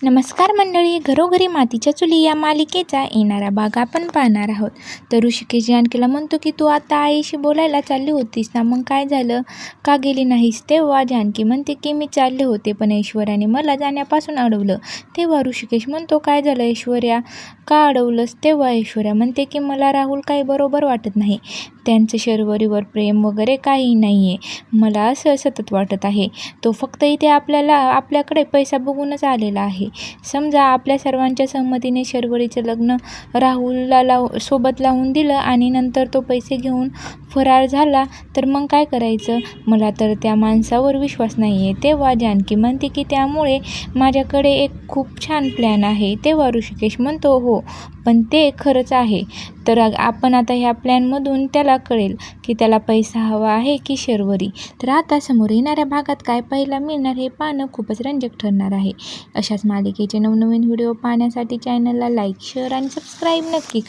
नमस्कार मंडळी, घरोघरी मातीच्या चुली या मालिकेचा येणारा भाग आपण पाहणार आहोत. तर ऋषिकेश जानकीला म्हणतो की तू आता आईशी बोलायला चालली होतीस ना, मग काय झालं, का गेली नाहीस? तेव्हा जानकी म्हणते की मी चालले होते, पण ऐश्वर्याने मला जाण्यापासून अडवलं. तेव्हा ऋषिकेश म्हणतो काय झालं ऐश्वर्या, का अडवलंस? तेव्हा ऐश्वर्या म्हणते की मला राहुल काही बरोबर वाटत नाही. त्यांचं शर्वरीवर प्रेम वगैरे काही नाही आहे. मला असं सतत वाटत आहे. तो फक्त इथे आपल्याकडे पैसा बघूनच आलेला आहे. समजा आपल्या सर्वांच्या सहमतीने शर्वरीचं लग्न राहुलला सोबत लावून दिलं आणि नंतर तो पैसे घेऊन फरार झाला, तर मग काय करायचं? मला तर त्या माणसावर विश्वास नाही आहे. तेव्हा जानकी म्हणते की त्यामुळे माझ्याकडे एक खूप छान प्लॅन आहे. तेव्हा ऋषिकेश म्हणतो हो, पण ते खरंच आहे. तर आपण आता ह्या प्लॅनमधून त्याला कळेल की त्याला पैसा हवा आहे की शर्वरी. तर आता समोर येणाऱ्या भागात काय पाहायला मिळणार हे पाहणं खूपच रंजक ठरणार आहे. अशाच मालिकेचे नवनवीन व्हिडिओ पाहण्यासाठी चॅनलला लाईक, शेअर आणि सबस्क्राईब नक्की करा.